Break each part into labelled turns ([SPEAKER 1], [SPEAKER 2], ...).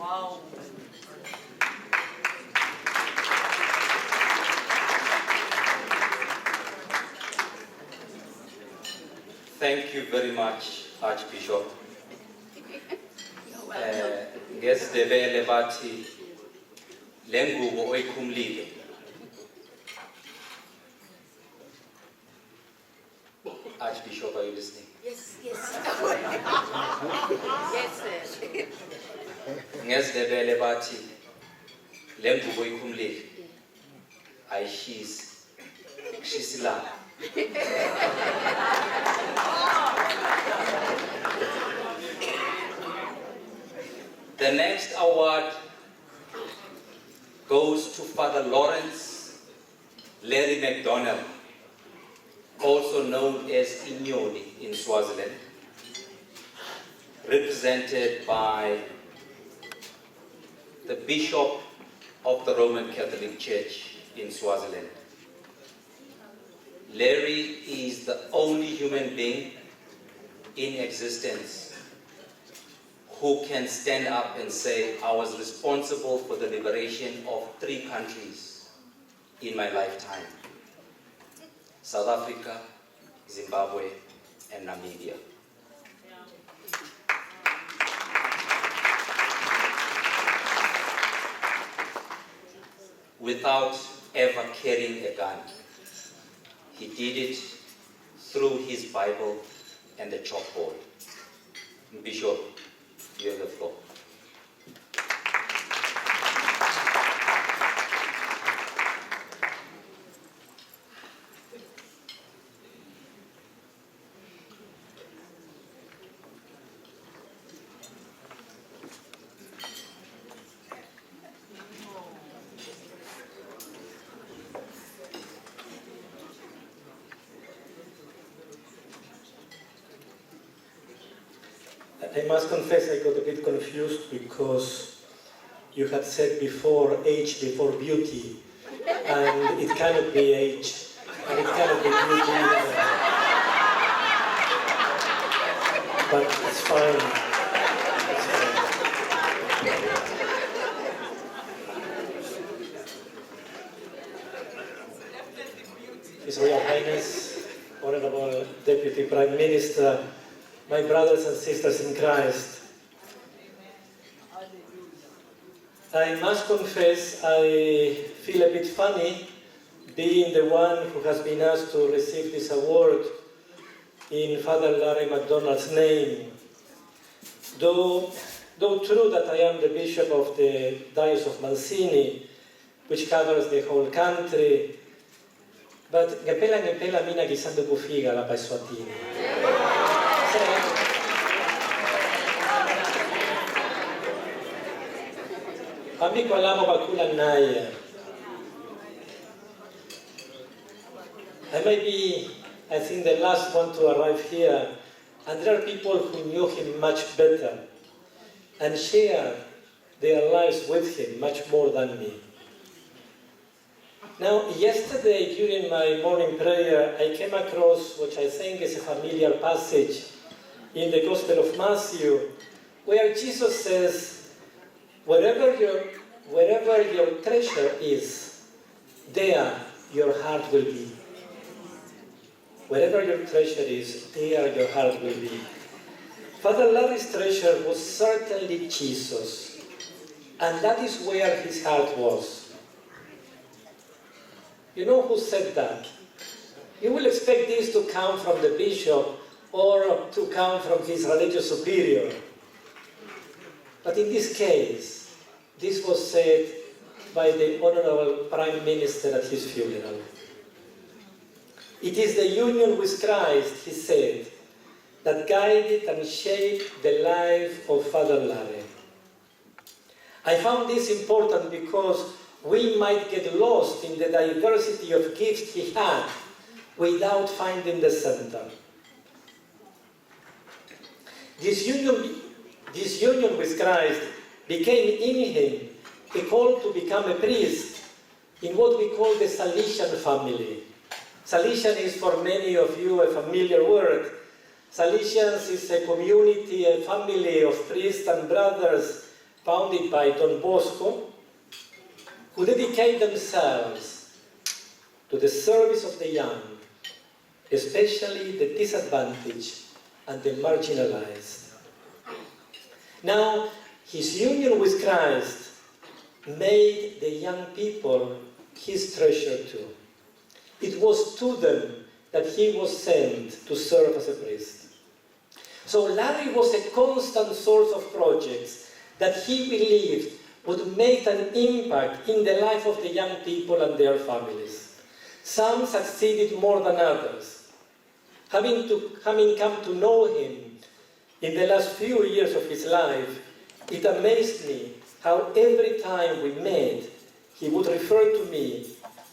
[SPEAKER 1] Wow.
[SPEAKER 2] Thank you very much, Archbishop. Ngesindebele bathi lengubo oyikhumlile. Archbishop, are you listening?
[SPEAKER 1] Yes, yes. Yes, sir.
[SPEAKER 2] Ngesindebele bathi lengubo oyikhumlile ayishisi kushisilana. The next award goes to Father Lawrence Larry McDonald, also known as Inyoni in Swaziland, represented by the Bishop of the Roman Catholic Church in Swaziland. Larry is the only human being in existence who can stand up and say, I was responsible for the liberation of 3 countries in my lifetime: South Africa, Zimbabwe, and Namibia. Without ever carrying a gun. He did it through his Bible and the chalkboard. Bishop, you have the floor.
[SPEAKER 3] I must confess I got a bit confused because you had said before age before beauty, and it cannot be age, and it cannot be beauty either. But it's fine. It's fine. His Royal Highness, Honorable Deputy Prime Minister, my brothers and sisters in Christ, I must confess I feel a bit funny being the one who has been asked to receive this award in Father Larry McDonald's name. Though true that I am the Bishop of the Diocese of Malsini, which covers the whole country, but ngepela mina gisando kufiga la Eswatini. Kami ko alam mo bakulang naya. I may be, I think, the last one to arrive here, and there are people who knew him much better and shared their lives with him much more than me. Now, yesterday during my morning prayer, I came across what I think is a familiar passage in the Gospel of Matthew, where Jesus says, wherever your treasure is, there your heart will be. Wherever your treasure is, there your heart will be. Father Larry's treasure was certainly Jesus, and that is where his heart was. You know who said that? You will expect this to come from the bishop or to come from his religious superior. But in this case, this was said by the Honorable Prime Minister at his funeral. It is the union with Christ, he said, that guided and shaped the life of Father Larry. I found this important because we might get lost in the diversity of gifts he had without finding the center. This union with Christ became in him a call to become a priest in what we call the Salesian family. Salesian is for many of you a familiar word. Salesians is a community, a family of priests and brothers founded by Don Bosco, who dedicate themselves to the service of the young, especially the disadvantaged and the marginalized. Now, his union with Christ made the young people his treasure too. It was to them that he was sent to serve as a priest. So Larry was a constant source of projects that he believed would make an impact in the life of the young people and their families. Some succeeded more than others. Having come to know him in the last few years of his life, it amazed me how every time we met, he would refer to me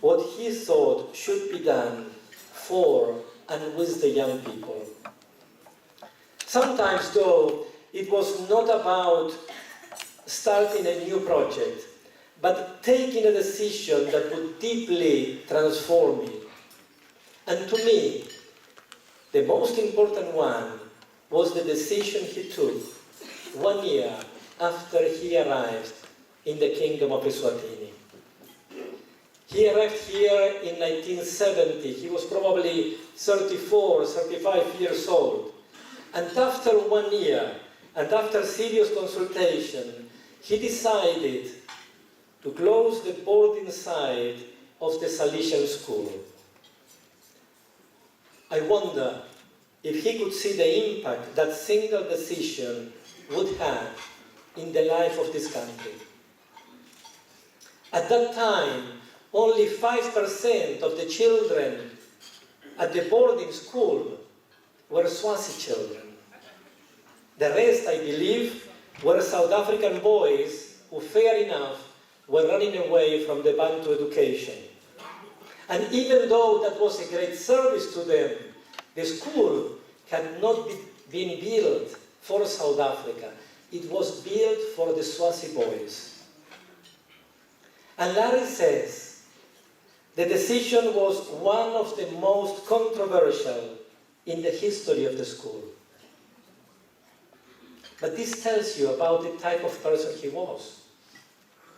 [SPEAKER 3] what he thought should be done for and with the young people. Sometimes, though, it was not about starting a new project, but taking a decision that would deeply transform me. And to me, the most important one was the decision he took 1 year after he arrived in the Kingdom of Eswatini. He arrived here in 1970. He was probably 34, 35 years old. And after 1 year, and after serious consultation, he decided to close the boarding side of the Salesian school. I wonder if he could see the impact that single decision would have in the life of this country. At that time, only 5% of the children at the boarding school were Swazi children. The rest, I believe, were South African boys who, fair enough, were running away from the Bantu education. And even though that was a great service to them, the school had not been built for South Africa. It was built for the Swazi boys. And Larry says, the decision was one of the most controversial in the history of the school. But this tells you about the type of person he was,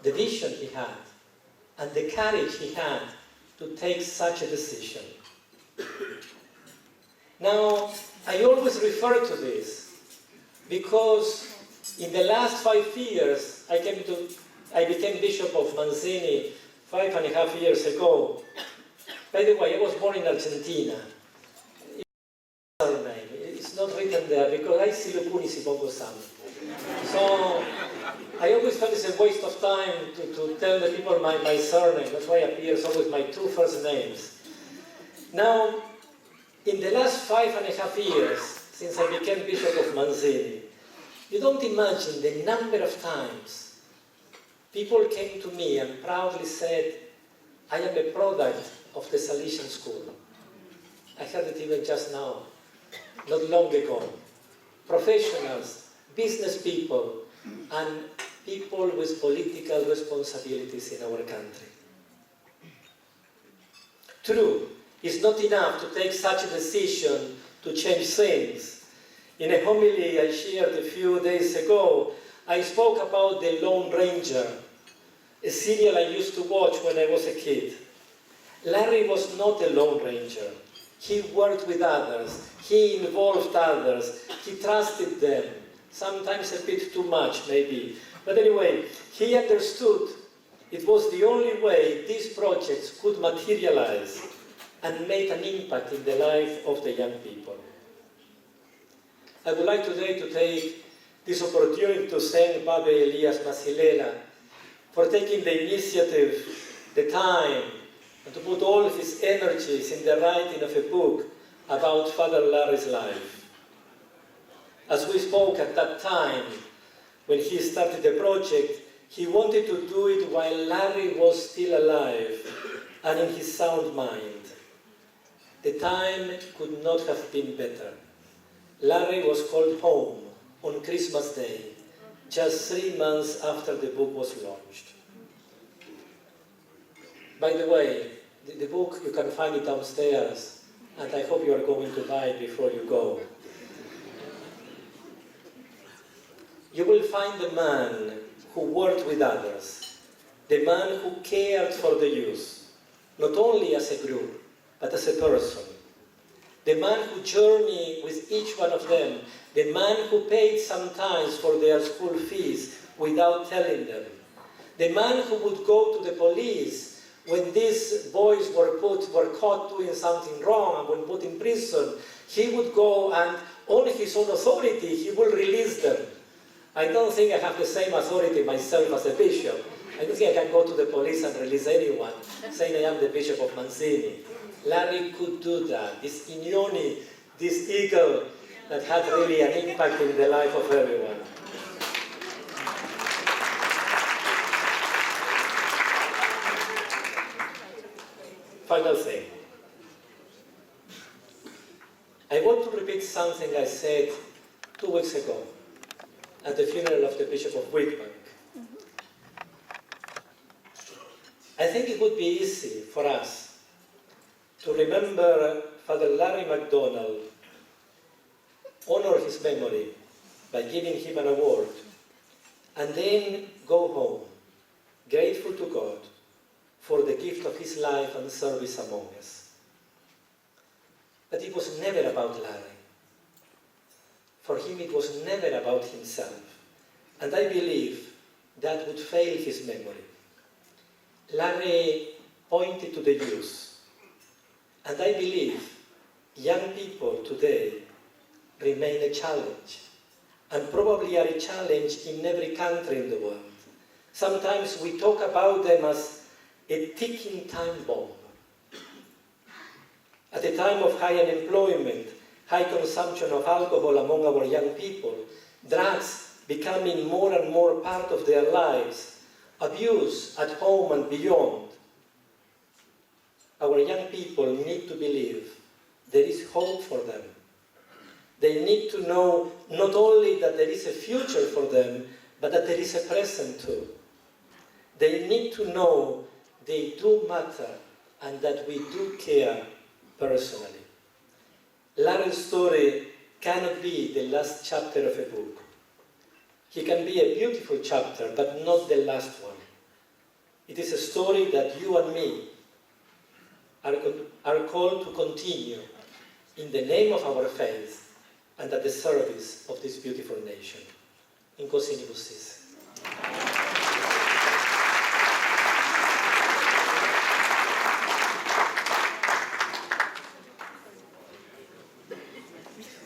[SPEAKER 3] the vision he had, and the courage he had to take such a decision. Now, I always refer to this because in the last 5 years, I became Bishop of Manzini 5.5 years ago. By the way, I was born in Argentina. It's not written there because I see Lupuni Sibongo Sam. So I always felt it's a waste of time to tell the people my surname. That's why it appears always my 2 first names. Now, in the last 5.5 years, since I became Bishop of Manzini, you don't imagine the number of times people came to me and proudly said, I am a product of the Salesian school. I heard it even just now, not long ago. Professionals, business people, and people with political responsibilities in our country. True, it's not enough to take such a decision to change things. In a homily I shared a few days ago, I spoke about the Lone Ranger, a serial I used to watch when I was a kid. Larry was not a Lone Ranger. He worked with others, he involved others, he trusted them, sometimes a bit too much maybe. But anyway, he understood it was the only way these projects could materialize and make an impact in the life of the young people. I would like today to take this opportunity to thank Babe Elias Masilela for taking the initiative, the time, and to put all of his energies in the writing of a book about Father Larry's life. As we spoke at that time, when he started the project, he wanted to do it while Larry was still alive and in his sound mind. The time could not have been better. Larry was called home on Christmas Day, just 3 months after the book was launched. By the way, the book, you can find it downstairs, and I hope you are going to buy it before you go. You will find a man who worked with others, the man who cared for the youth, not only as a group, but as a person, the man who journeyed with each one of them, the man who paid sometimes for their school fees without telling them, the man who would go to the police when these boys were caught doing something wrong and were put in prison. He would go and on his own authority, he will release them. I don't think I have the same authority myself as a bishop. I don't think I can go to the police and release anyone, saying I am the Bishop of Mancini. Larry could do that. This Ignoni, this eagle that had really an impact in the life of everyone. Final thing. I want to repeat something I said 2 weeks ago at the funeral of the Bishop of Witbank. I think it would be easy for us to remember Father Larry MacDonald, honor his memory by giving him an award, and then go home, grateful to God for the gift of his life and service among us. But it was never about Larry. For him it was never about himself. And I believe that would fail his memory. Larry pointed to the youth. And I believe young people today remain a challenge. And probably are a challenge in every country in the world. Sometimes we talk about them as a ticking time bomb. At a time of high unemployment, high consumption of alcohol among our young people, drugs becoming more and more part of their lives, abuse at home and beyond, our young people need to believe there is hope for them. They need to know not only that there is a future for them, but that there is a present too. They need to know they do matter and that we do care personally. Larry's story cannot be the last chapter of a book. He can be a beautiful chapter, but not the last one. It is a story that you and me are called to continue in the name of our faith and at the service of this beautiful nation. In cosinibus sis.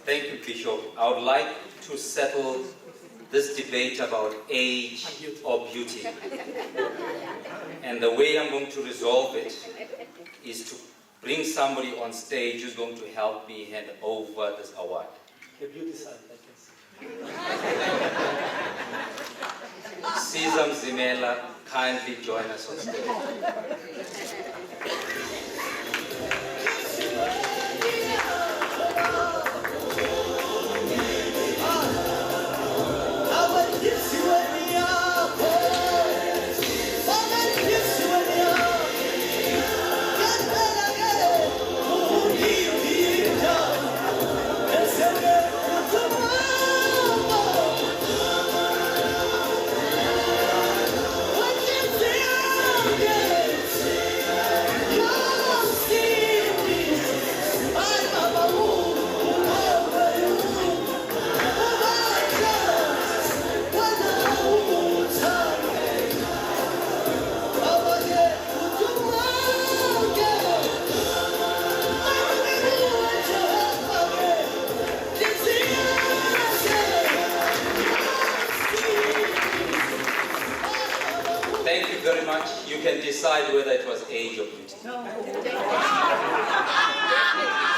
[SPEAKER 2] Thank you, Bishop. I would like to settle this debate about age or beauty. And the way I'm going to resolve it is to bring somebody on stage who's going to help me hand over this award.
[SPEAKER 3] The beauty side, I guess.
[SPEAKER 2] Caesar Zimela, kindly join us on stage. Thank you very much. You can decide whether it was age or beauty.